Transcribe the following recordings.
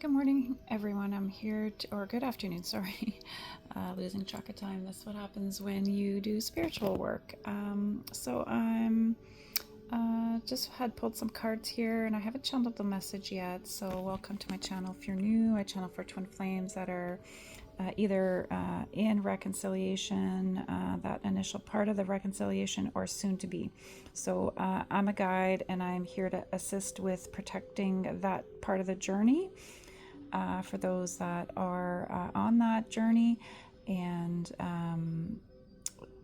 Good morning, everyone. I'm here or good afternoon, sorry. Losing track of time. That's what happens when you do spiritual work. So I'm just had pulled some cards here and I haven't channeled the message yet. So welcome to my channel. If you're new, I channel for twin flames that are either in reconciliation, that initial part of the reconciliation, or soon to be. So I'm a guide and I'm here to assist with protecting that part of the journey for those that are on that journey, and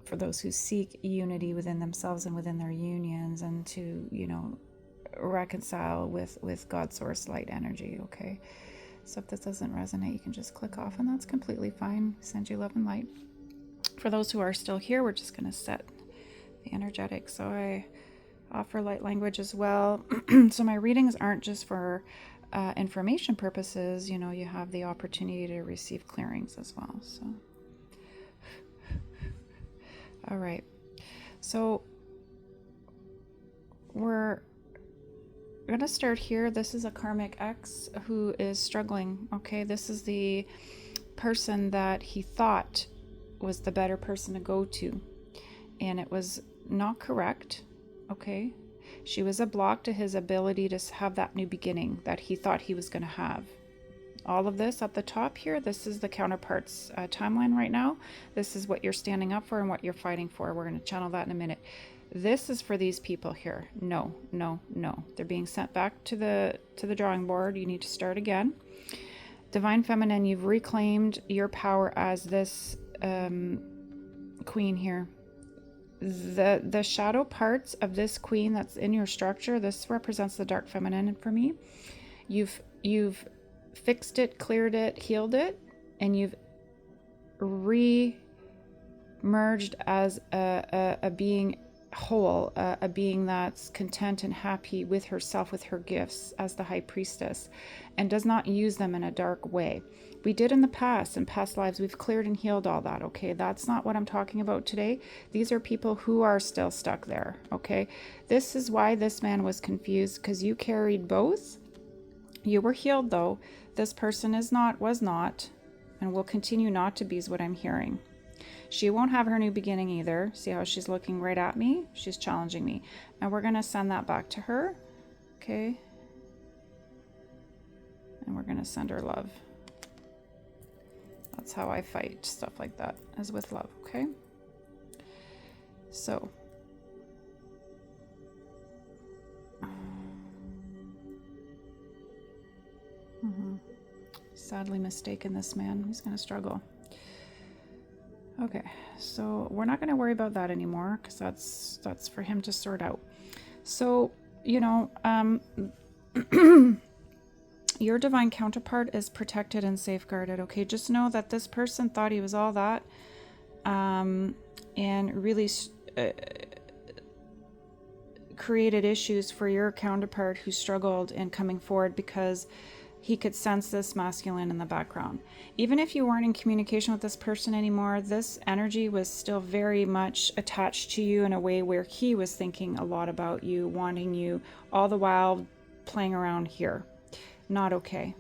for those who seek unity within themselves and within their unions, and to, reconcile with God source light energy. Okay, so if this doesn't resonate, you can just click off, and that's completely fine. Send you love and light. For those who are still here, we're just going to set the energetic. So I offer light language as well. So my readings aren't just for information purposes. You have the opportunity to receive clearings as well. So, all right. So we're going to start here. This is a karmic ex who is struggling. Okay, this is the person that he thought was the better person to go to, and it was not correct. Okay, she was a block to his ability to have that new beginning that he thought he was going to have. All of this at the top here, this is the counterparts timeline right now. This is what you're standing up for and what you're fighting for. We're going to channel that in a minute. This is for these people here. No, no, no. They're being sent back to the drawing board. You need to start again. Divine Feminine, you've reclaimed your power as this queen here. The shadow parts of this queen that's in your structure, this represents the dark feminine for me. You've fixed it, cleared it, healed it, and you've re-merged as a being whole, a being that's content and happy with herself, with her gifts as the high priestess, and does not use them in a dark way. We did in the past, in past lives, we've cleared and healed all that. Okay, that's not what I'm talking about today. These are people who are still stuck there. Okay, this is why this man was confused, because you carried both. You were healed, though. This person was not, and will continue not to be, is what I'm hearing. She won't have her new beginning either. See how she's looking right at me? She's challenging me. And we're going to send that back to her. Okay. And we're going to send her love. That's how I fight stuff like that, is with love. Okay. So. Sadly mistaken, this man. He's going to struggle. Okay, so we're not going to worry about that anymore, because that's for him to sort out. So, your divine counterpart is protected and safeguarded. Okay, just know that this person thought he was all that, and really created issues for your counterpart, who struggled in coming forward because he could sense this masculine in the background. Even if you weren't in communication with this person anymore, this energy was still very much attached to you in a way where he was thinking a lot about you, wanting you, all the while playing around here. Not okay.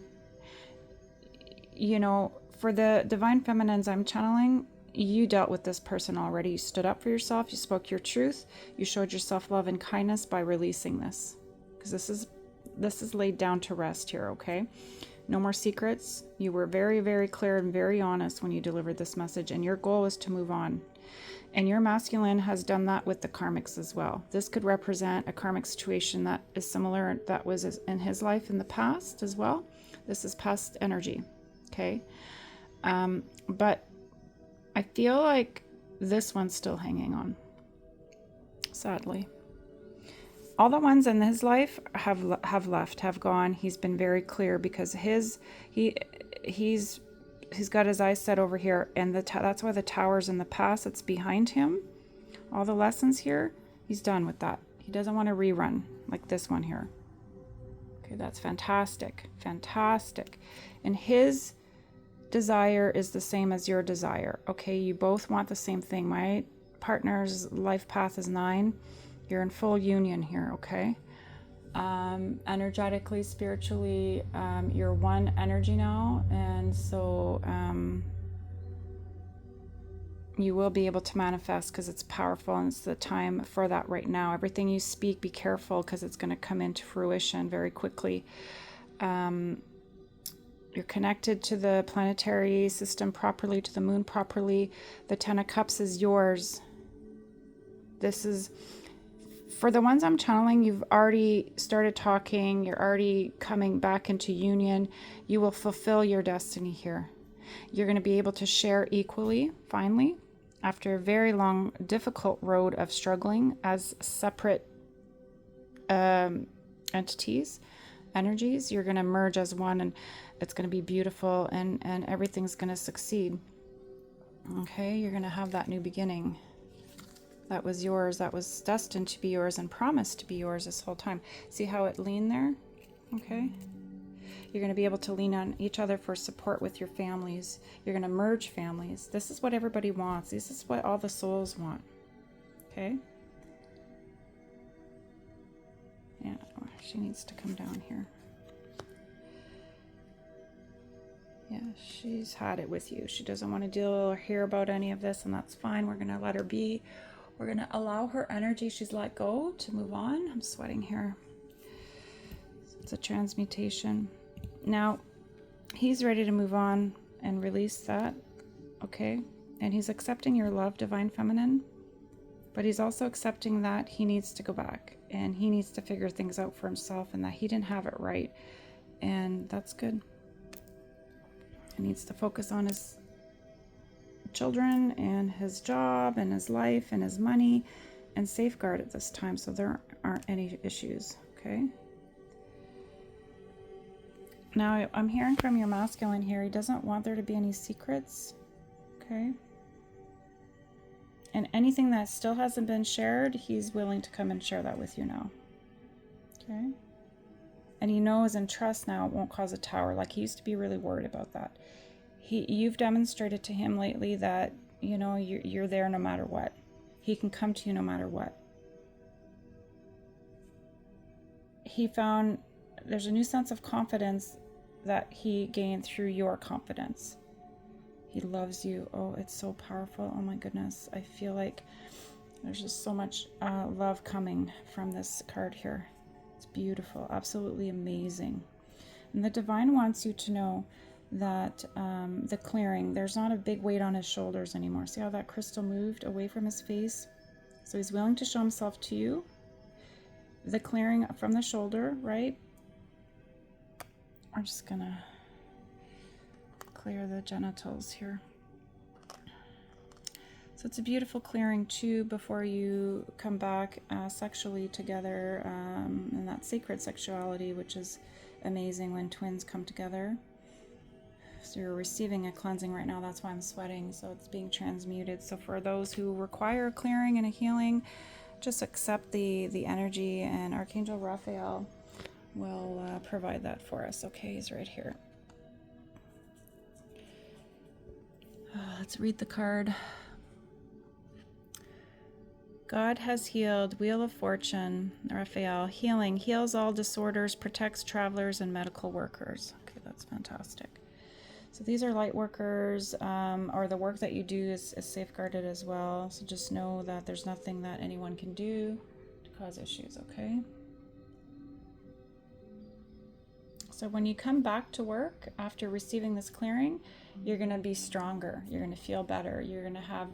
For the divine feminines I'm channeling, you dealt with this person already. You stood up for yourself. You spoke your truth. You showed yourself love and kindness by releasing this, because this is laid down to rest here. Okay, no more secrets. You were very, very clear and very honest when you delivered this message, and your goal is to move on. And your masculine has done that with the karmics as well. This could represent a karmic situation that is similar, that was in his life in the past as well. This is past energy. Okay, but I feel like this one's still hanging on, sadly. All the ones in his life have left, have gone. He's been very clear, because he's got his eyes set over here, and that's why the tower's in the past. It's behind him. All the lessons here, he's done with that. He doesn't want to rerun like this one here. Okay, that's fantastic, fantastic. And his desire is the same as your desire. Okay, you both want the same thing. My partner's life path is 9. You're in full union here. Okay. energetically, spiritually, you're one energy now, and so you will be able to manifest because it's powerful, and it's the time for that right now. Everything you speak, be careful because it's going to come into fruition very quickly. You're connected to the planetary system properly, to the moon properly. The Ten of Cups is yours. This is, for the ones I'm channeling, you've already started talking. You're already coming back into union. You will fulfill your destiny here. You're going to be able to share equally, finally, after a very long, difficult road of struggling as separate entities, energies. You're going to merge as one, and it's going to be beautiful, and everything's going to succeed. Okay, you're going to have that new beginning. That was yours. That was destined to be yours and promised to be yours this whole time. See how it leaned there? Okay. You're going to be able to lean on each other for support with your families. You're going to merge families. This is what everybody wants. This is what all the souls want. Okay? Yeah, she needs to come down here. Yeah, she's had it with you. She doesn't want to deal or hear about any of this, and that's fine. We're going to let her be. We're going to allow her energy she's let go to move on. I'm sweating here. It's a transmutation. Now, he's ready to move on and release that, okay? And he's accepting your love, Divine Feminine, but he's also accepting that he needs to go back and he needs to figure things out for himself and that he didn't have it right, and that's good. He needs to focus on his children and his job and his life and his money and safeguard at this time so there aren't any issues, okay? Now, I'm hearing from your masculine here, he doesn't want there to be any secrets, okay? And anything that still hasn't been shared, he's willing to come and share that with you now, okay? And he knows and trusts now it won't cause a tower. Like, he used to be really worried about that. You've demonstrated to him lately that, you know, you're there no matter what. He can come to you no matter what. He found there's a new sense of confidence that he gained through your confidence. He loves you. Oh, it's so powerful. Oh my goodness. I feel like there's just so much love coming from this card here. It's beautiful. Absolutely amazing. And the divine wants you to know that the clearing, there's not a big weight on his shoulders anymore. See how that crystal moved away from his face? So he's willing to show himself to you. The clearing from the shoulder, right? I'm just gonna clear the genitals here. So it's a beautiful clearing too before you come back sexually together, and that sacred sexuality, which is amazing when twins come together. So you're receiving a cleansing right now. That's why I'm sweating. So it's being transmuted. So for those who require a clearing and a healing, just accept the energy, and Archangel Raphael will provide that for us. Okay, he's right here. Let's read the card. God has healed. Wheel of Fortune. Raphael. Healing. Heals all disorders. Protects travelers and medical workers. Okay, that's fantastic. So these are light workers, or the work that you do is safeguarded as well. So just know that there's nothing that anyone can do to cause issues, okay? So when you come back to work after receiving this clearing, you're going to be stronger. You're going to feel better. You're going to have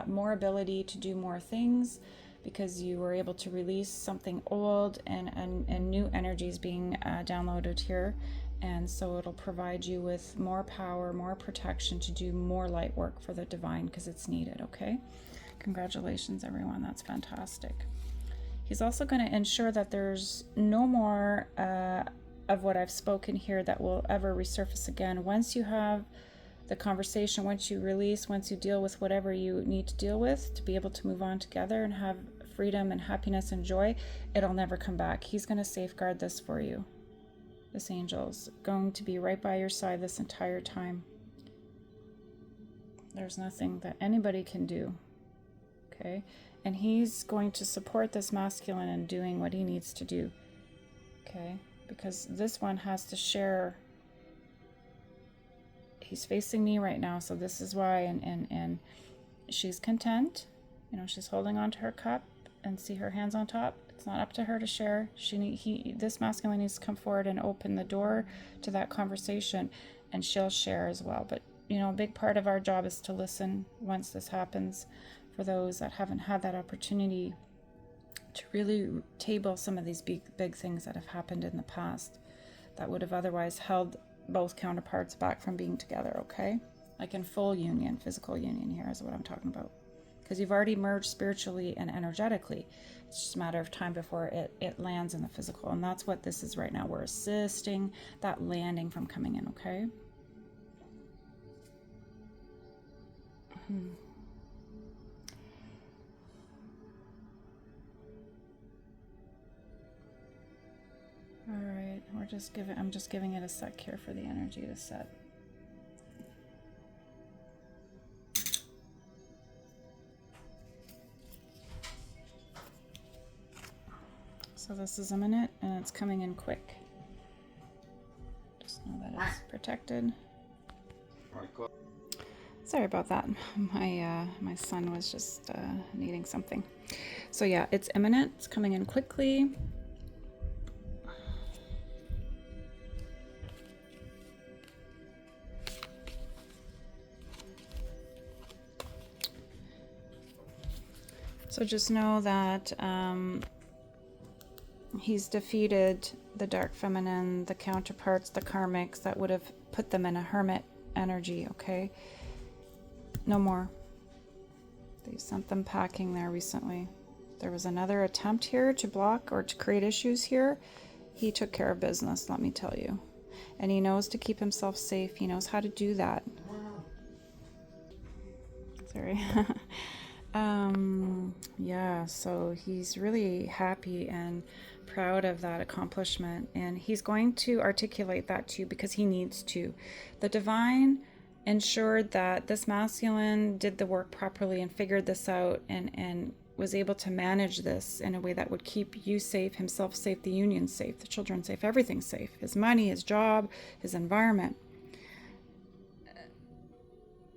more ability to do more things because you were able to release something old, and new energies being downloaded here. And so it'll provide you with more power, more protection to do more light work for the divine because it's needed, okay? Congratulations, everyone. That's fantastic. He's also going to ensure that there's no more of what I've spoken here that will ever resurface again. Once you have the conversation, once you release, once you deal with whatever you need to deal with to be able to move on together and have freedom and happiness and joy, it'll never come back. He's going to safeguard this for you. This angel's going to be right by your side this entire time. There's nothing that anybody can do, okay? And he's going to support this masculine in doing what he needs to do Okay, because this one has to share. He's facing me right now, so this is why, and she's content. You know, she's holding on to her cup, and see her hands on top. It's not up to her to share. This masculine needs to come forward and open the door to that conversation, and she'll share as well. But you know, a big part of our job is to listen once this happens, for those that haven't had that opportunity to really table some of these big things that have happened in the past that would have otherwise held both counterparts back from being together, okay? Like in full union, physical union here is what I'm talking about. Because you've already merged spiritually and energetically. It's just a matter of time before it lands in the physical. And that's what this is right now. We're assisting that landing from coming in, okay? All right, I'm just giving it a sec here for the energy to set. So this is imminent and it's coming in quick. Just know that it's protected. Sorry about that. My son was just needing something. So yeah, it's imminent. It's coming in quickly. So just know that he's defeated the dark feminine, the counterparts, the karmics that would have put them in a hermit energy, okay? No more. They've sent them packing there recently. There was another attempt here to block or to create issues here. He took care of business, let me tell you. And he knows to keep himself safe. He knows how to do that. Sorry. Yeah, so he's really happy and proud of that accomplishment, and he's going to articulate that to you because he needs to. The divine ensured that this masculine did the work properly and figured this out and was able to manage this in a way that would keep you safe, himself safe, the union safe, the children safe, everything safe, his money, his job, his environment.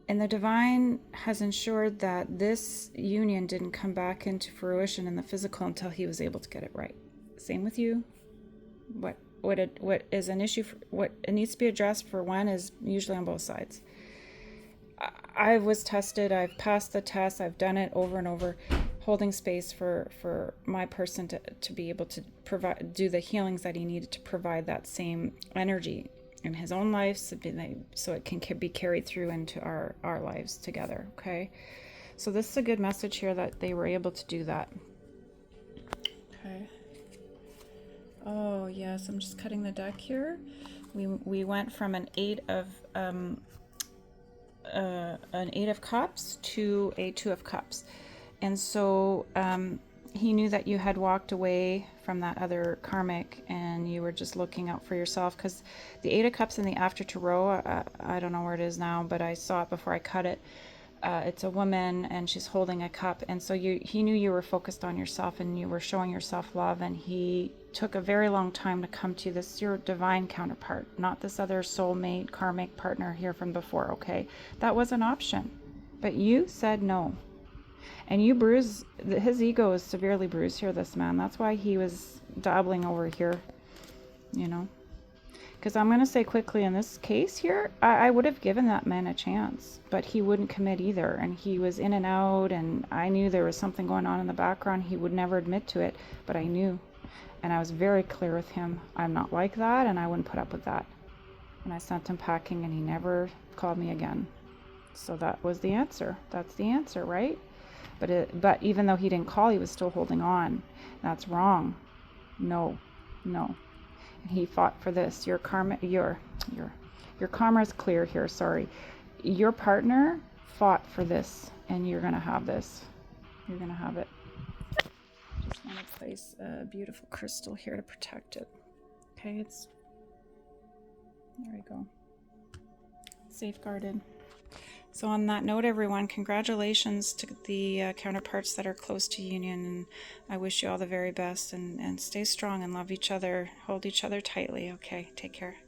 And the divine has ensured that this union didn't come back into fruition in the physical until he was able to get it right. Same with you. What is an issue, what it needs to be addressed for one is usually on both sides. I was tested, I've passed the test, I've done it over and over, holding space for my person to be able to do the healings that he needed to provide that same energy in his own life, so it can be carried through into our lives together, okay? So this is a good message here that they were able to do that. Okay. Oh yes, I'm just cutting the deck here. We went from an eight of cups to a 2 of cups, and so he knew that you had walked away from that other karmic and you were just looking out for yourself, because the 8 of cups in the after tarot, I don't know where it is now, but I saw it before I cut it. It's a woman and she's holding a cup, and so he knew you were focused on yourself and you were showing yourself love, and he took a very long time to come to this. Your divine counterpart, not this other soulmate karmic partner here from before, okay? That was an option, but you said no. And you bruise, his ego is severely bruised here, this man. That's why he was dabbling over here, you know. Because I'm going to say quickly, in this case here, I would have given that man a chance, but he wouldn't commit either. And he was in and out, and I knew there was something going on in the background. He would never admit to it, but I knew. And I was very clear with him. I'm not like that, and I wouldn't put up with that. And I sent him packing, and he never called me again. So that was the answer. That's the answer, right? But even though he didn't call, he was still holding on. That's wrong. No. And he fought for this. Your karma is clear here. Sorry, your partner fought for this, and you're gonna have this. You're gonna have it. Just want to place a beautiful crystal here to protect it. Okay, there we go. Safeguarded. So on that note, everyone, congratulations to the counterparts that are close to union, and I wish you all the very best, and stay strong and love each other, hold each other tightly. Okay, take care.